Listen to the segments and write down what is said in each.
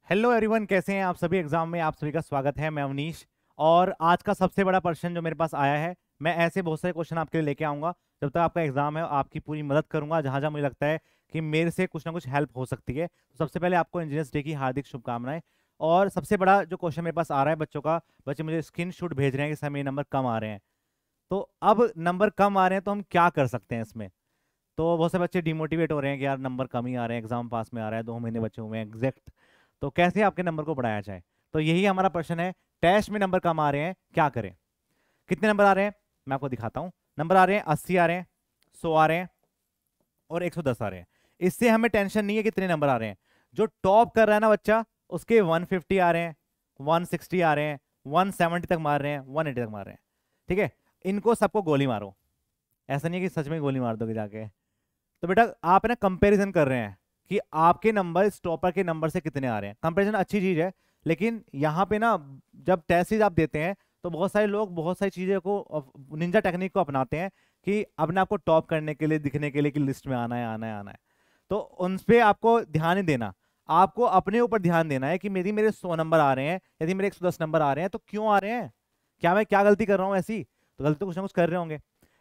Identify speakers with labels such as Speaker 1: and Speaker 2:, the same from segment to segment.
Speaker 1: Hello everyone, कैसे हैं आप सभी। एग्जाम में आप सभी का स्वागत है। मैं अवनीश। और आज का सबसे बड़ा प्रश्न जो मेरे पास आया है, मैं ऐसे बहुत सारे क्वेश्चन आपके लिए लेके आऊंगा। जब तक आपका एग्जाम है आपकी पूरी मदद करूंगा जहां जहां मुझे लगता है कि मेरे से कुछ ना कुछ हेल्प हो सकती है। तो सबसे पहले आपको इंजीनियर्स डे की हार्दिक शुभकामनाएं। और सबसे बड़ा जो क्वेश्चन मेरे पास आ रहा है बच्चों का, बच्चे मुझे स्क्रीनशॉट भेज रहे हैं कि सर मेरे नंबर कम आ रहे हैं। तो अब नंबर कम आ रहे हैं तो हम क्या कर सकते हैं इसमें। तो बहुत से बच्चे डिमोटिवेट हो रहे हैं कि यार नंबर कम ही आ रहे हैं, एग्जाम पास में आ रहा है, 2 महीने बचे हुए हैं एग्जैक्ट। तो कैसे आपके नंबर को बढ़ाया जाए, तो यही हमारा प्रश्न है। टेस्ट में नंबर कम आ रहे हैं, क्या करें। कितने नंबर आ रहे हैं मैं आपको दिखाता हूं। नंबर आ रहे हैं 80 आ रहे हैं, 100 आ रहे हैं और 110 आ रहे हैं। इससे हमें टेंशन नहीं है कितने नंबर आ रहे हैं। जो टॉप कर रहा है ना बच्चा, उसके 150 आ रहे हैं, 160 आ रहे हैं, 170 तक मार रहे हैं, 180 तक मार रहे हैं। ठीक है, इनको सबको गोली मारो। ऐसा नहीं है कि सच में गोली मार दोगे जाके। तो बेटा आप है ना कंपैरिजन कर रहे हैं कि आपके नंबर इस टॉपर के नंबर से कितने आ रहे हैं। कंपैरिजन अच्छी चीज है, लेकिन यहाँ पे ना जब टेस्ट सीरीज आप देते हैं तो बहुत सारे लोग बहुत सारी चीजें को निंजा टेक्निक को अपनाते हैं कि अपने आप को टॉप करने के लिए, दिखने के लिए कि लिस्ट में आना है आना है आना है। तो उन पे आपको ध्यान नहीं देना। आपको अपने ऊपर ध्यान देना है कि मेरे 100 नंबर आ रहे हैं, यदि मेरे 110 नंबर आ रहे हैं तो क्यों आ रहे हैं। क्या मैं क्या गलती कर रहा हूँ ऐसी। तो गलती तो कुछ ना कुछ कर रहे होंगे।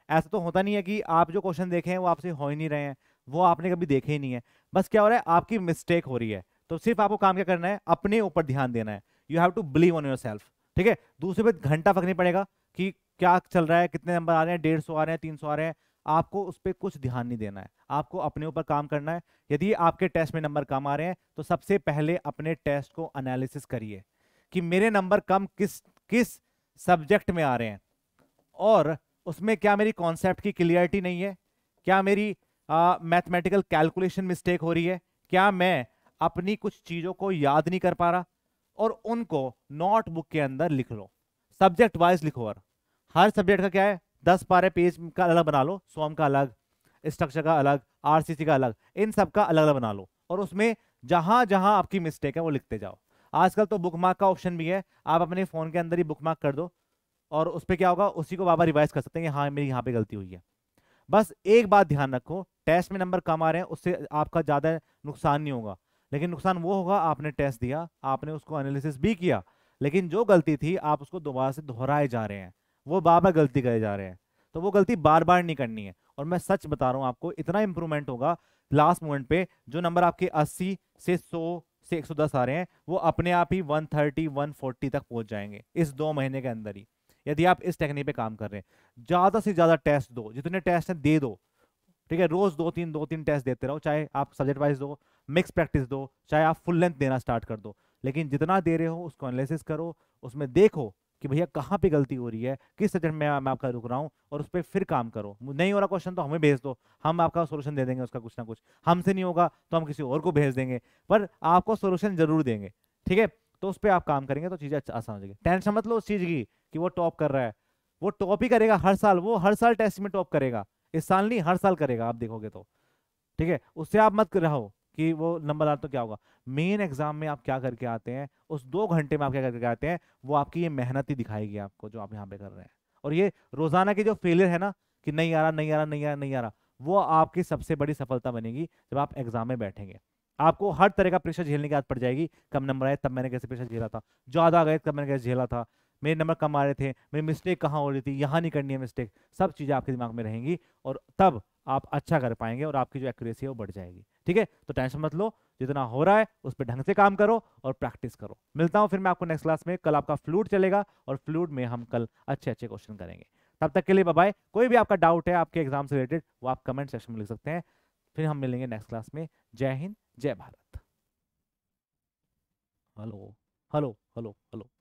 Speaker 1: ऐसा तो होता नहीं है कि आप जो क्वेश्चन देखे हैं वो आपसे हो ही नहीं रहे हैं, वो आपने कभी देखे ही नहीं है। बस क्या हो रहा है, आपकी मिस्टेक हो रही है। तो सिर्फ आपको काम क्या करना है, अपने ऊपर ध्यान देना है। You have to believe on your self. ठीक है, दूसरे पे घंटा फर्क नहीं पड़ेगा कि क्या चल रहा है, कितने नंबर आ रहे हैं, 150 आ रहे हैं, 300 आ रहे हैं। आपको उस पर कुछ ध्यान नहीं देना है, आपको अपने ऊपर काम करना है। यदि आपके टेस्ट में नंबर कम आ रहे हैं तो सबसे पहले अपने टेस्ट को एनालिसिस करिए कि मेरे नंबर कम किस किस सब्जेक्ट में आ रहे हैं, और उसमें क्या मेरी कॉन्सेप्ट की क्लियरिटी नहीं है, क्या मेरी मैथमेटिकल कैलकुलेशन मिस्टेक हो रही है, क्या मैं अपनी कुछ चीजों को याद नहीं कर पा रहा। और उनको नोटबुक के अंदर लिख लो, सब्जेक्ट वाइज लिखो। और हर सब्जेक्ट का क्या है, 10 12 पेज का अलग बना लो, सोम का अलग, स्ट्रक्चर का अलग, आरसीसी का अलग, इन सब का अलग अलग बना लो। और उसमें जहां जहां आपकी मिस्टेक है वो लिखते जाओ। आजकल तो बुक मार्क का ऑप्शन भी है, आप अपने फोन के अंदर ही बुक मार्क कर दो और उस पर क्या होगा, उसी को बार बार रिवाइज कर सकते हैं कि हाँ मेरी यहाँ पे गलती हुई है। बस एक बात ध्यान रखो, टेस्ट में नंबर कम आ रहे हैं उससे आपका ज्यादा नुकसान नहीं होगा। लेकिन नुकसान वो होगा, आपने टेस्ट दिया, आपने उसको एनालिसिस भी किया, लेकिन जो गलती थी आप उसको दोबारा से दोहराए जा रहे हैं, वो बार बार गलती करे जा रहे हैं। तो वो गलती बार बार नहीं करनी है। और मैं सच बता रहा हूँ आपको, इतना इंप्रूवमेंट होगा लास्ट मोमेंट पे। जो नंबर आपके 80 से 100 से 110 आ रहे हैं, वो अपने आप ही 130 140 तक पहुंच जाएंगे इस 2 महीने के अंदर ही, यदि आप इस टेक्निक पे काम कर रहे हैं। ज्यादा से ज्यादा टेस्ट दो, जितने टेस्ट हैं दे दो। ठीक है, रोज 2 3 टेस्ट देते रहो, चाहे आप सब्जेक्ट वाइज दो, मिक्स प्रैक्टिस दो, चाहे आप फुल लेंथ देना स्टार्ट कर दो। लेकिन जितना दे रहे हो उसको एनालिसिस करो, उसमें देखो कि भैया कहाँ पे गलती हो रही है, किस सब्जेक्ट में मैं आपका रुक रहा हूँ, और उस पर फिर काम करो। नहीं हो रहा क्वेश्चन तो हमें भेज दो, हम आपका सोल्यूशन दे देंगे उसका कुछ ना कुछ। हमसे नहीं होगा तो हम किसी और को भेज देंगे, पर आपको सोल्यूशन जरूर देंगे। ठीक है, तो उस पर आप काम करेंगे तो चीजें आसान हो जाएगी। टेंशन मत लो उस चीज की कि वो टॉप कर रहा है। वो टॉप ही करेगा हर साल, वो हर साल टेस्ट में टॉप करेगा। इस साल नहीं, हर साल करेगा, आप देखोगे तो। ठीक है, उससे आप मत रहो कि वो नंबर आ तो क्या होगा। मेन एग्जाम में आप क्या करके आते हैं, उस 2 घंटे में आप क्या करके आते हैं, वो आपकी ये मेहनत ही दिखाएगी आपको जो आप यहाँ पे कर रहे हैं। और ये रोजाना की जो फेलियर है ना, कि नहीं आ रहा नहीं आ रहा नहीं आ रहा नहीं आ रहा, वो आपकी सबसे बड़ी सफलता बनेगी जब आप एग्जाम में बैठेंगे। आपको हर तरह का प्रेशर झेलने की आदत पड़ जाएगी। कम नंबर आए तब मैंने कैसे प्रेशर झेला था, ज्यादा आ गए तब मैंने कैसे झेला था, मेरे नंबर कम आ रहे थे, मेरी मिस्टेक कहाँ हो रही थी, यहाँ नहीं करनी है मिस्टेक। सब चीजें आपके दिमाग में रहेंगी और तब आप अच्छा कर पाएंगे और आपकी जो एक्यूरेसी है वो बढ़ जाएगी। ठीक है, तो टेंशन मत लो, जितना हो रहा है उस पर ढंग से काम करो और प्रैक्टिस करो। मिलता हूँ फिर मैं आपको नेक्स्ट क्लास में। कल आपका फ्लूट चलेगा और फ्लूट में हम कल अच्छे अच्छे क्वेश्चन करेंगे। तब तक के लिए बाय बाय। कोई भी आपका डाउट है आपके एग्जाम से रिलेटेड, वो आप कमेंट सेक्शन में लिख सकते हैं। फिर हम मिलेंगे नेक्स्ट क्लास में। जय हिंद, जय Bharat. Hello hello hello hello.